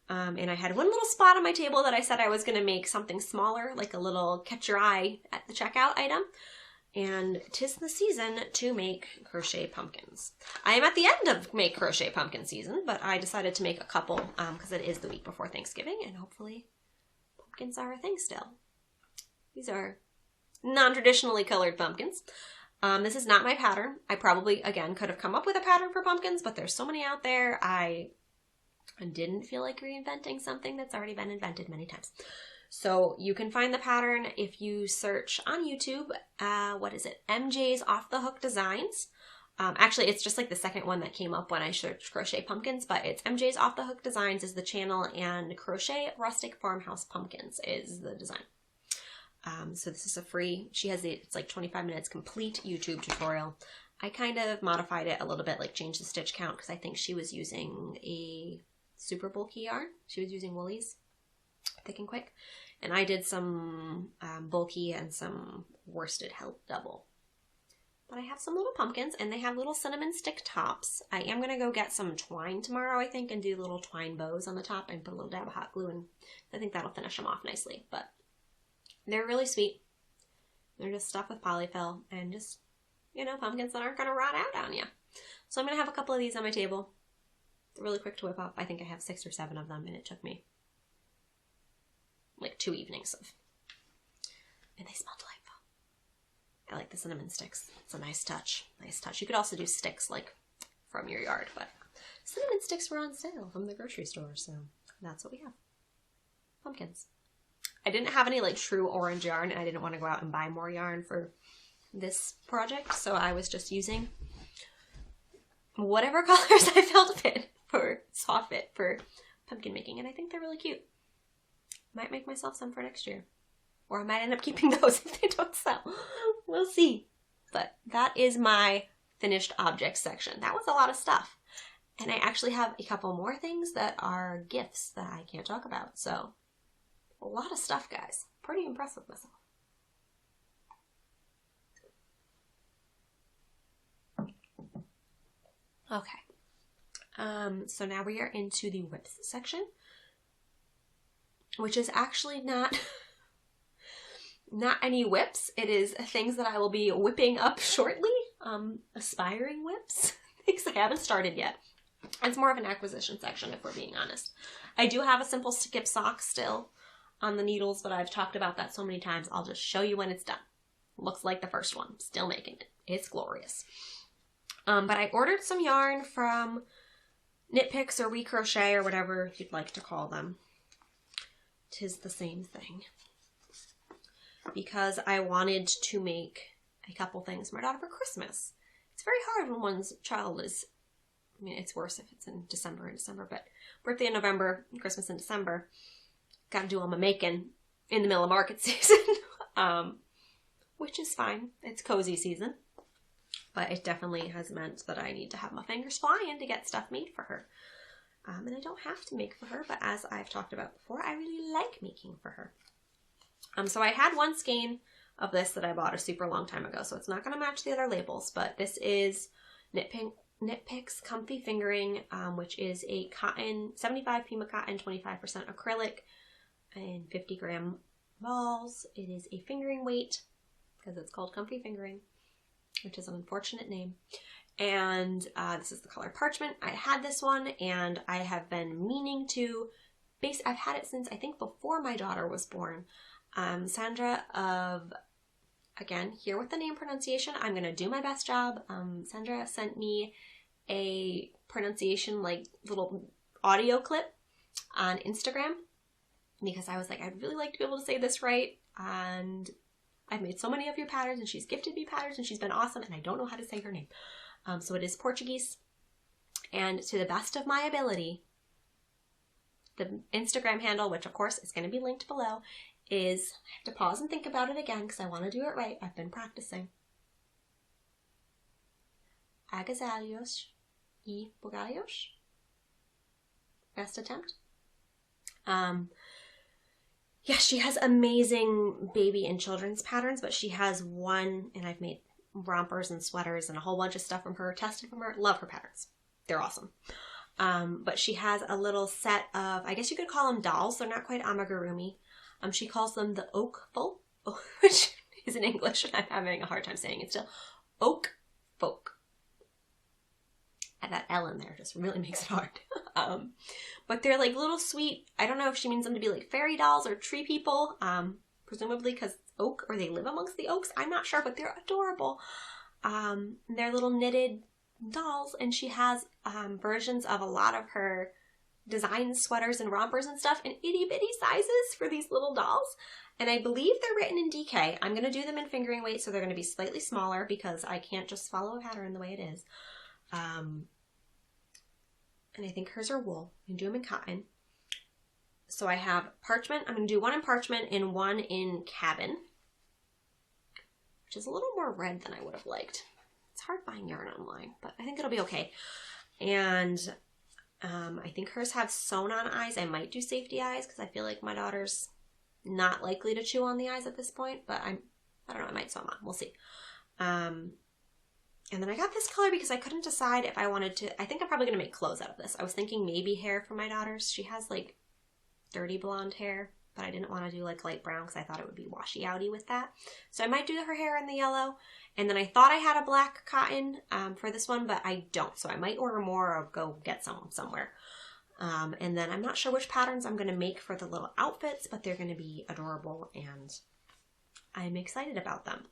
Speaker 1: And I had one little spot on my table that I said I was going to make something smaller, like a little catch your eye at the checkout item. And 'tis the season to make crochet pumpkins. I am at the end of make crochet pumpkin season, but I decided to make a couple because it is the week before Thanksgiving, and hopefully pumpkins are a thing still. These are non-traditionally colored pumpkins. This is not my pattern. I probably, again, could have come up with a pattern for pumpkins, but there's so many out there. I didn't feel like reinventing something that's already been invented many times. So you can find the pattern if you search on YouTube, what is it? MJ's Off the Hook Designs. Actually, it's just like the second one that came up when I searched crochet pumpkins, but it's MJ's Off the Hook Designs is the channel, and Crochet Rustic Farmhouse Pumpkins is the design. So this is a free, it's like 25 minutes complete YouTube tutorial. I kind of modified it a little bit, like changed the stitch count, because I think she was using a super bulky yarn. She was using Woolies, thick and quick. And I did some bulky and some worsted held double. But I have some little pumpkins, and they have little cinnamon stick tops. I am going to go get some twine tomorrow, I think, and do little twine bows on the top and put a little dab of hot glue, and I think that'll finish them off nicely. But they're really sweet. They're just stuffed with polyfill and just, pumpkins that aren't going to rot out on you. So I'm going to have a couple of these on my table. They're really quick to whip up. I think I have 6 or 7 of them, and it took me like 2 evenings of. And they smell delightful. I like the cinnamon sticks. It's a nice touch. Nice touch. You could also do sticks like from your yard, but cinnamon sticks were on sale from the grocery store, so that's what we have. Pumpkins. I didn't have any like true orange yarn, and I didn't want to go out and buy more yarn for this project, so I was just using whatever colors I felt saw fit for pumpkin making, and I think they're really cute. Might make myself some for next year. Or I might end up keeping those if they don't sell. We'll see. But that is my finished objects section. That was a lot of stuff. And I actually have a couple more things that are gifts that I can't talk about. So, a lot of stuff, guys. Pretty impressed with myself. Okay. So now we are into the whips section, which is actually not any whips. It is things that I will be whipping up shortly. Aspiring whips. Things I haven't started yet. It's more of an acquisition section, if we're being honest. I do have a simple skip sock still on the needles, but I've talked about that so many times. I'll just show you when it's done. Looks like the first one. Still making it. It's glorious. But I ordered some yarn from Knit Picks or We Crochet or whatever you'd like to call them. 'Tis the same thing. Because I wanted to make a couple things for my daughter for Christmas. It's very hard when one's child is, it's worse if it's in December, but birthday in November, Christmas in December. Gotta do all my making in the middle of market season. Which is fine. It's cozy season. But it definitely has meant that I need to have my fingers flying to get stuff made for her. And I don't have to make for her, but as I've talked about before, I really like making for her. So I had one skein of this that I bought a super long time ago, so it's not going to match the other labels, but this is Knit Comfy Fingering, which is a cotton, 75 Pima cotton, 25% acrylic, and 50 gram balls. It is a fingering weight because it's called Comfy Fingering, which is an unfortunate name. And this is the color Parchment. I had this one and I have been meaning to I've had it since I think before my daughter was born. Sandra of, again, here with the name pronunciation, I'm going to do my best job. Sandra sent me a pronunciation like little audio clip on Instagram because I was like, I'd really like to be able to say this right. And I've made so many of your patterns and she's gifted me patterns and she's been awesome and I don't know how to say her name. So it is Portuguese. And to the best of my ability, the Instagram handle, which of course is going to be linked below, is, I have to pause and think about it again because I want to do it right. I've been practicing. Agasalhos e bugalhos. Best attempt. Yeah, she has amazing baby and children's patterns, but she has one, and I've made rompers and sweaters and a whole bunch of stuff from her, tested from her. Love her patterns. They're awesome. But she has a little set of, I guess you could call them dolls. They're not quite amigurumi. She calls them the oak folk, which is in English, and I'm having a hard time saying it still. Oak folk. And that L in there just really makes it hard. But they're like little sweet, I don't know if she means them to be like fairy dolls or tree people, presumably because it's oak or they live amongst the oaks. I'm not sure, but they're adorable. They're little knitted dolls, and she has versions of a lot of her design sweaters and rompers and stuff in itty bitty sizes for these little dolls. And I believe they're written in DK. I'm going to do them in fingering weight, so they're going to be slightly smaller because I can't just follow a pattern the way it is. And I think hers are wool. You can do them in cotton. So I have Parchment. I'm going to do one in Parchment and one in Cabin, which is a little more red than I would have liked. It's hard buying yarn online, but I think it'll be okay. And I think hers have sewn on eyes. I might do safety eyes because I feel like my daughter's not likely to chew on the eyes at this point, but I don't know, I might sew them on. We'll see. And then I got this color because I couldn't decide if I wanted to, I think I'm probably going to make clothes out of this. I was thinking maybe hair for my daughters. She has like dirty blonde hair, but I didn't want to do like light brown because I thought it would be washy outy with that. So I might do her hair in the yellow. And then I thought I had a black cotton for this one, but I don't. So I might order more or go get some somewhere. And then I'm not sure which patterns I'm going to make for the little outfits, but they're going to be adorable and I'm excited about them.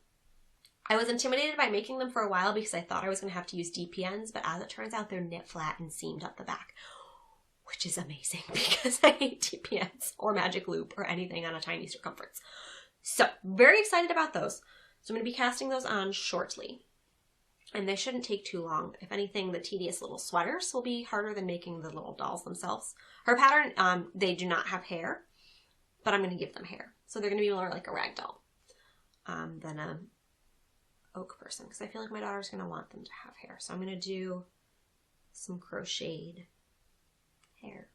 Speaker 1: I was intimidated by making them for a while because I thought I was going to have to use DPNs, but as it turns out, they're knit flat and seamed up the back, which is amazing because I hate DPNs or magic loop or anything on a tiny circumference. So very excited about those. So I'm going to be casting those on shortly. And they shouldn't take too long. If anything, the tedious little sweaters will be harder than making the little dolls themselves. Her pattern, they do not have hair, but I'm going to give them hair. So they're going to be more like a rag doll than a oak person. Because I feel like my daughter's going to want them to have hair. So I'm going to do some crocheted hair.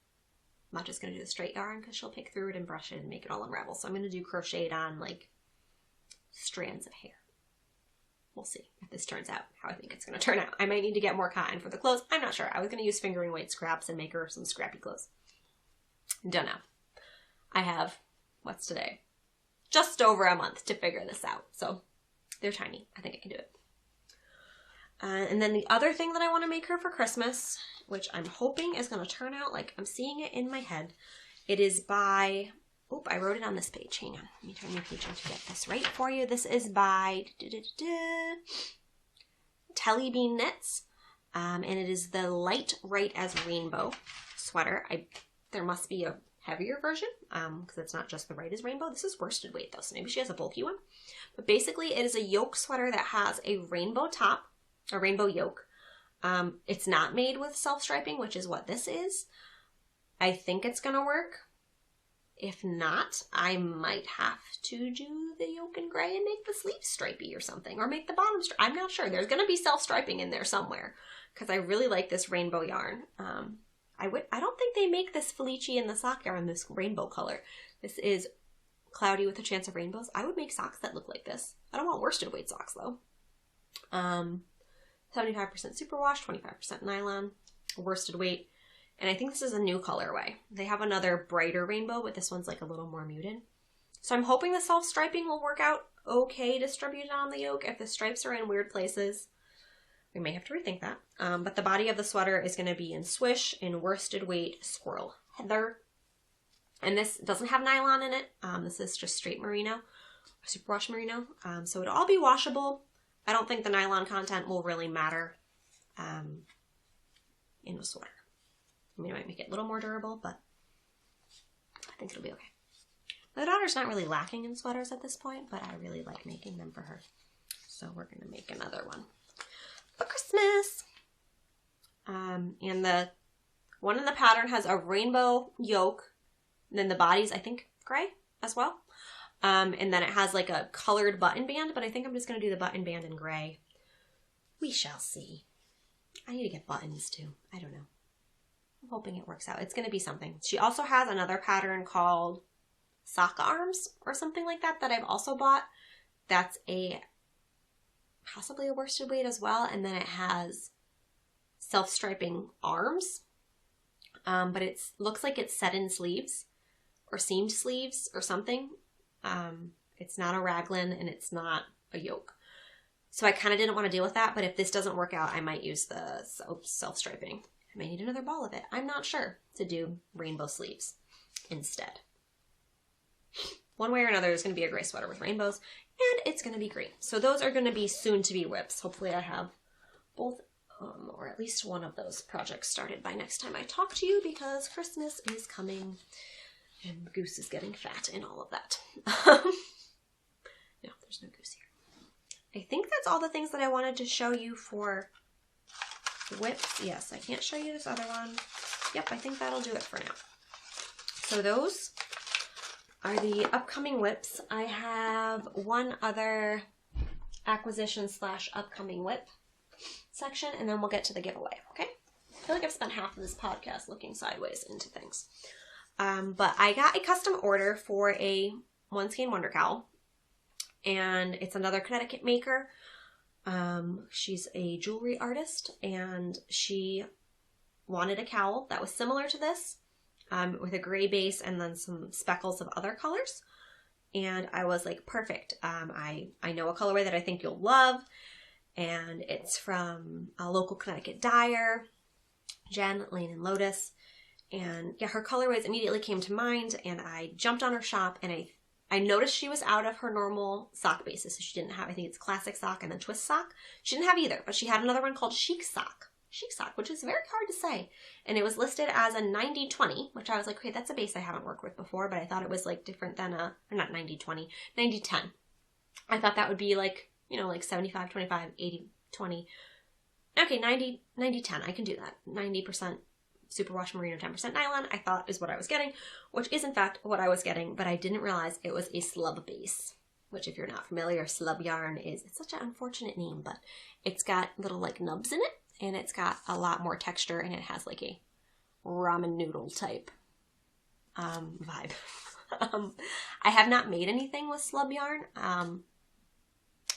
Speaker 1: I'm not just going to do the straight yarn because she'll pick through it and brush it and make it all unravel. So I'm going to do crocheted on like strands of hair. We'll see if this turns out how I think it's going to turn out. I might need to get more cotton for the clothes. I'm not sure. I was going to use fingering weight scraps and make her some scrappy clothes. Don't know. I have, what's today? Just over a month to figure this out. So they're tiny. I think I can do it. And then the other thing that I want to make her for Christmas, which I'm hoping is going to turn out like I'm seeing it in my head. It is by... Oop, I wrote it on this page. Hang on. Let me turn your page on to get this right for you. This is by Telly Bean Knits. And it is the Light Right as Rainbow sweater. There must be a heavier version because it's not just the Right as Rainbow. This is worsted weight though, so maybe she has a bulky one. But basically it is a yoke sweater that has a rainbow top, a rainbow yoke. It's not made with self-striping, which is what this is. I think it's going to work. If not, I might have to do the yoke in gray and make the sleeves stripy or something, or make the bottom stripy. I'm not sure. There's going to be self-striping in there somewhere because I really like this rainbow yarn. I don't think they make this Felici in the sock yarn, this rainbow color. This is cloudy with a chance of rainbows. I would make socks that look like this. I don't want worsted weight socks though. 75% superwash, 25% nylon, worsted weight. And I think this is a new colorway. They have another brighter rainbow, but this one's like a little more muted. So I'm hoping the self-striping will work out okay distributed on the yoke. If the stripes are in weird places, we may have to rethink that. But the body of the sweater is going to be in swish, in worsted weight, squirrel heather. And this doesn't have nylon in it. This is just straight merino, superwash merino. So it'll all be washable. I don't think the nylon content will really matter in a sweater. I mean, it might make it a little more durable, but I think it'll be okay. My daughter's not really lacking in sweaters at this point, but I really like making them for her. So we're going to make another one for Christmas. And the one in the pattern has a rainbow yoke. And then the body's, I think, gray as well. And then it has like a colored button band, but I think I'm just going to do the button band in gray. We shall see. I need to get buttons too. I don't know. I'm hoping it works out. It's going to be something. She also has another pattern called sock arms or something like that that I've also bought. That's possibly a worsted weight as well. And then it has self-striping arms. But it looks like it's set in sleeves or seamed sleeves or something. It's not a raglan and it's not a yoke. So I kind of didn't want to deal with that. But if this doesn't work out, I might use the self-striping. I may need another ball of it. I'm not sure to do rainbow sleeves instead. One way or another, there's going to be a gray sweater with rainbows, and it's going to be green. So those are going to be soon to be whips. Hopefully I have both, or at least one of those projects started by next time I talk to you, because Christmas is coming and the goose is getting fat and all of that. No, there's no goose here. I think that's all the things that I wanted to show you for whips. Yes, I can't show you this other one. Yep, I think that'll do it for now. So those are the upcoming whips. I have one other acquisition / upcoming whip section, and then we'll get to the giveaway, okay? I feel like I've spent half of this podcast looking sideways into things. But I got a custom order for a One Skein Wonder Cowl, and it's another Connecticut maker. She's a jewelry artist, and she wanted a cowl that was similar to this, with a gray base and then some speckles of other colors. And I was like, perfect. I know a colorway that I think you'll love, and it's from a local Connecticut dyer, Jen, Lane, and Lotus. And yeah, her colorways immediately came to mind, and I jumped on her shop, and I noticed she was out of her normal sock bases. So she didn't have, I think it's classic sock and then twist sock. She didn't have either, but she had another one called chic sock, which is very hard to say. And it was listed as a 90-20, which I was like, okay, that's a base I haven't worked with before, but I thought it was like different than or not 90-20, 90-10. I thought that would be like, like 75-25, 80-20. Okay, 90-10, I can do that. 90% superwash merino, 10% nylon, I thought is what I was getting, which is in fact what I was getting, but I didn't realize it was a slub base, which if you're not familiar, slub yarn it's such an unfortunate name, but it's got little like nubs in it, and it's got a lot more texture, and it has like a ramen noodle type vibe. I have not made anything with slub yarn, at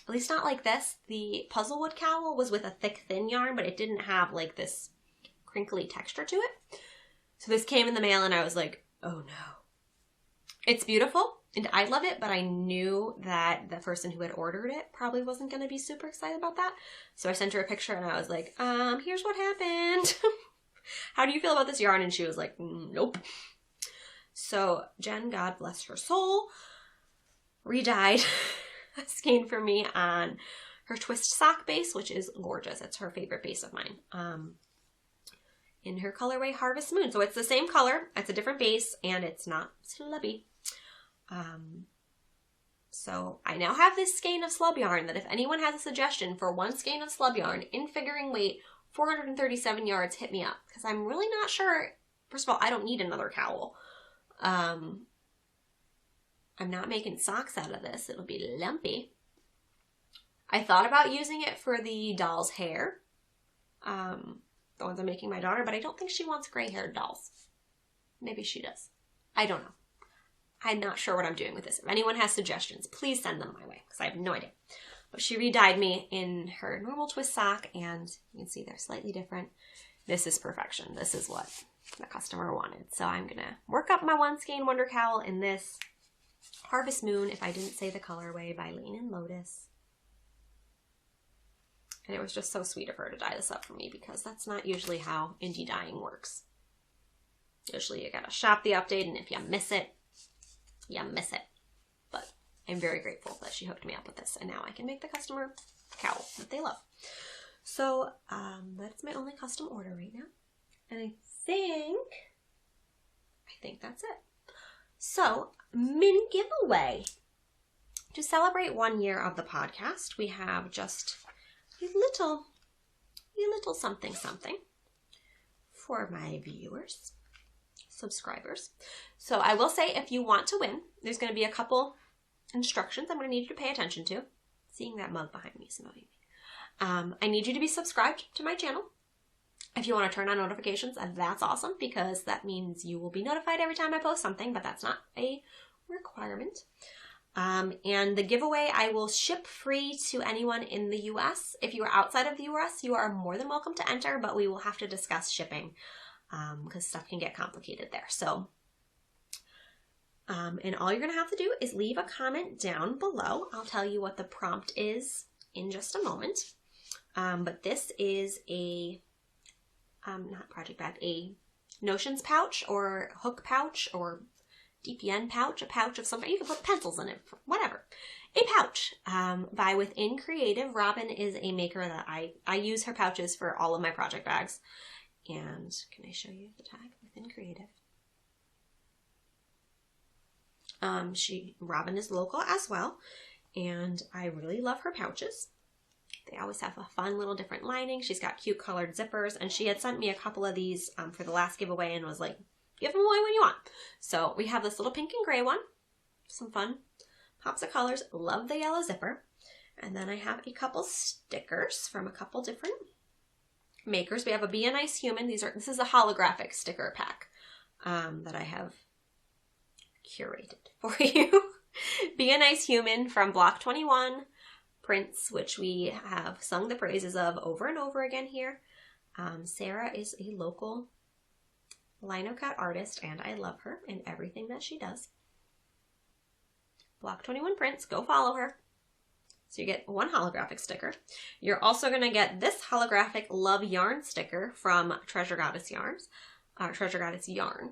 Speaker 1: least not like this. The Puzzlewood cowl was with a thick, thin yarn, but it didn't have like this crinkly texture to it. So this came in the mail, and I was like, oh no. It's beautiful, and I love it, but I knew that the person who had ordered it probably wasn't going to be super excited about that. So I sent her a picture, and I was like, here's what happened. How do you feel about this yarn? And she was like, nope. So Jen, God bless her soul, redyed a skein for me on her twist sock base, which is gorgeous. It's her favorite base of mine. In her colorway Harvest Moon. So it's the same color, it's a different base, and it's not slubby. So I now have this skein of slub yarn that if anyone has a suggestion for one skein of slub yarn in figuring weight, 437 yards, hit me up. Because I'm really not sure. First of all, I don't need another cowl. I'm not making socks out of this. It'll be lumpy. I thought about using it for the doll's hair. The ones I'm making my daughter, but I don't think she wants gray-haired dolls. Maybe she does. I don't know. I'm not sure what I'm doing with this. If anyone has suggestions, please send them my way, because I have no idea. But she re-dyed me in her normal twist sock, and you can see they're slightly different. This is perfection. This is what the customer wanted. So I'm going to work up my One Skein Wonder Cowl in this Harvest Moon, if I didn't say the colorway, by Lane and Lotus. And it was just so sweet of her to dye this up for me, because that's not usually how indie dyeing works. Usually you gotta shop the update, and if you miss it, you miss it. But I'm very grateful that she hooked me up with this, and now I can make the customer a cowl that they love. So that's my only custom order right now. And I think that's it. So, mini giveaway. To celebrate 1 year of the podcast, we have just a little something for my viewers, subscribers. So I will say, if you want to win, there's going to be a couple instructions I'm going to need you to pay attention to. Seeing that mug behind me is annoying me. I need you to be subscribed to my channel. If you want to turn on notifications, that's awesome, because that means you will be notified every time I post something, but that's not a requirement. And the giveaway, I will ship free to anyone in the US. If you are outside of the US, you are more than welcome to enter, but we will have to discuss shipping, because stuff can get complicated there. So, and all you're going to have to do is leave a comment down below. I'll tell you what the prompt is in just a moment. But this is a, not project bag, a notions pouch or hook pouch or DPN pouch, a pouch of something. You can put pencils in it, whatever. A pouch by Within Creative. Robin is a maker that I use her pouches for all of my project bags. And can I show you the tag? Within Creative. Robin is local as well, and I really love her pouches. They always have a fun little different lining. She's got cute colored zippers, and she had sent me a couple of these for the last giveaway and was like, give them away when you want. So we have this little pink and gray one. Some fun pops of colors. Love the yellow zipper. And then I have a couple stickers from a couple different makers. We have a Be a Nice Human. This is a holographic sticker pack that I have curated for you. Be a Nice Human from Block 21 prints, which we have sung the praises of over and over again here. Sarah is a local lino cut artist, and I love her and everything that she does. Block 21 prints, go follow her. So you get one holographic sticker. You're also going to get this holographic Love Yarn sticker from Treasure Goddess Yarns, Treasure Goddess Yarn,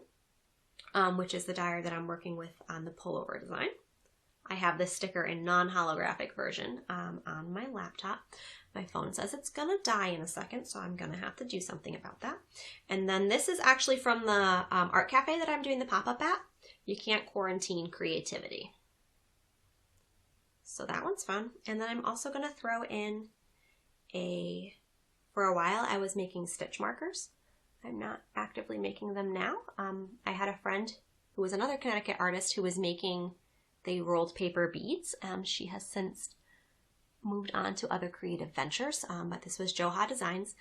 Speaker 1: which is the dyer that I'm working with on the pullover design. I have this sticker in non-holographic version on my laptop. My phone says it's gonna die in a second, so I'm gonna have to do something about that. And then this is actually from the art cafe that I'm doing the pop-up at. You can't quarantine creativity. So that one's fun. And then I'm also gonna throw in for a while I was making stitch markers. I'm not actively making them now. I had a friend who was another Connecticut artist who was making the rolled paper beads. She has since moved on to other creative ventures, but this was Joha Designs,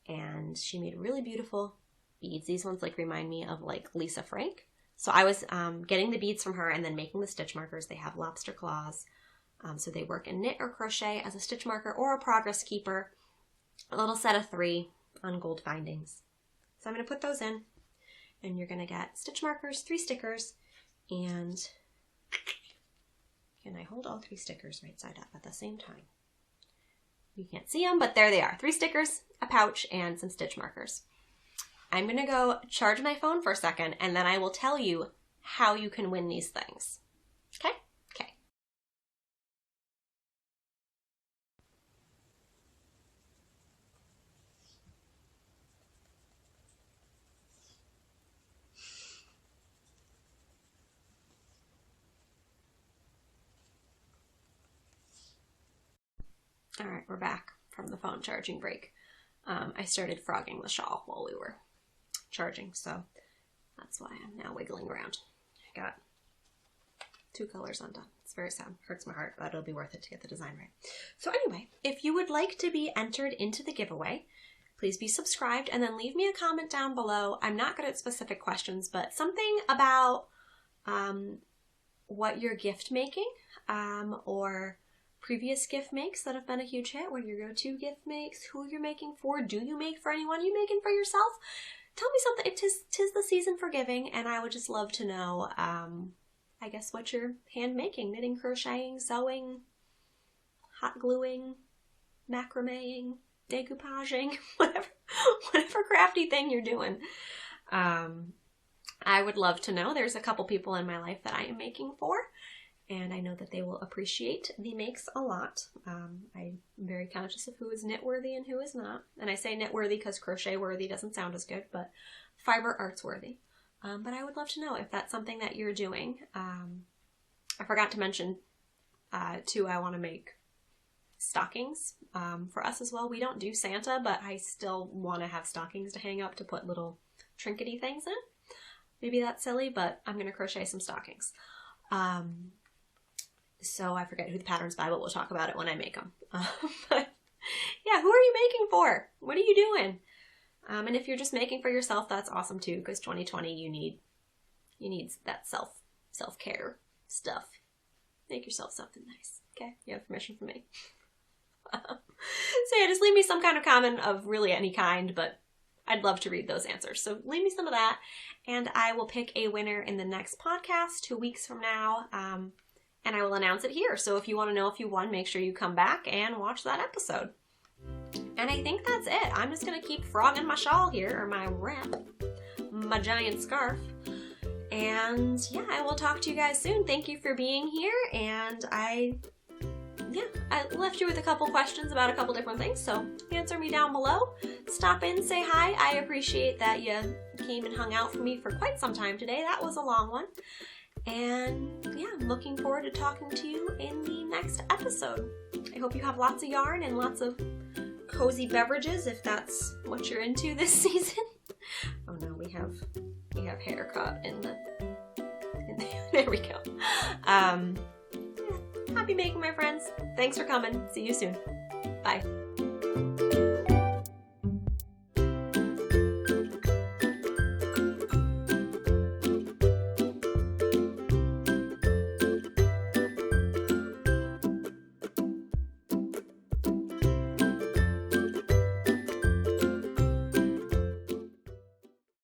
Speaker 1: and she made really beautiful beads. These ones like remind me of like Lisa Frank. So I was getting the beads from her and then making the stitch markers. They have lobster claws, so they work in knit or crochet as a stitch marker or a progress keeper. A little set of 3 on gold findings. So I'm going to put those in, and you're going to get stitch markers, 3 stickers, and can I hold all 3 stickers right side up at the same time? You can't see them, but there they are. 3 stickers, a pouch, and some stitch markers. I'm going to go charge my phone for a second, and then I will tell you how you can win these things. Okay? Okay. All right, we're back from the phone charging break. I started frogging the shawl while we were charging, so that's why I'm now wiggling around. I got 2 colors undone. It's very sad. Hurts my heart, but it'll be worth it to get the design right. So anyway, if you would like to be entered into the giveaway, please be subscribed and then leave me a comment down below. I'm not good at specific questions, but something about what you're gift making or previous gift makes that have been a huge hit. What are your go-to gift makes? Who you're making for? Do you make for anyone? Are you making for yourself? Tell me something. Tis the season for giving, and I would just love to know, I guess, what you're hand making. Knitting, crocheting, sewing, hot gluing, macrameing, decoupaging, whatever crafty thing you're doing. I would love to know. There's a couple people in my life that I am making for, and I know that they will appreciate the makes a lot. I'm very conscious of who is knit-worthy and who is not. And I say knit-worthy because crochet-worthy doesn't sound as good, but fiber arts-worthy. But I would love to know if that's something that you're doing. I forgot to mention, too, I want to make stockings for us as well. We don't do Santa, but I still want to have stockings to hang up to put little trinkety things in. Maybe that's silly, but I'm going to crochet some stockings. So I forget who the pattern's by, but we'll talk about it when I make them. But yeah, who are you making for? What are you doing? And if you're just making for yourself, that's awesome too, because 2020, you need that self-care stuff. Make yourself something nice, okay? You have permission from me. So yeah, just leave me some kind of comment of really any kind, but I'd love to read those answers. So leave me some of that, and I will pick a winner in the next podcast 2 weeks from now, and I will announce it here. So if you want to know if you won, make sure you come back and watch that episode. And I think that's it. I'm just going to keep frogging my shawl here, or my wrap, my giant scarf. And yeah, I will talk to you guys soon. Thank you for being here, and I left you with a couple questions about a couple different things, so answer me down below. Stop in, say hi. I appreciate that you came and hung out for me for quite some time today. That was a long one. And yeah, I'm looking forward to talking to you in the next episode. I hope you have lots of yarn and lots of cozy beverages if that's what you're into this season. Oh no, we have hair caught in the there we go. Happy making, my friends. Thanks for coming. See you soon. Bye.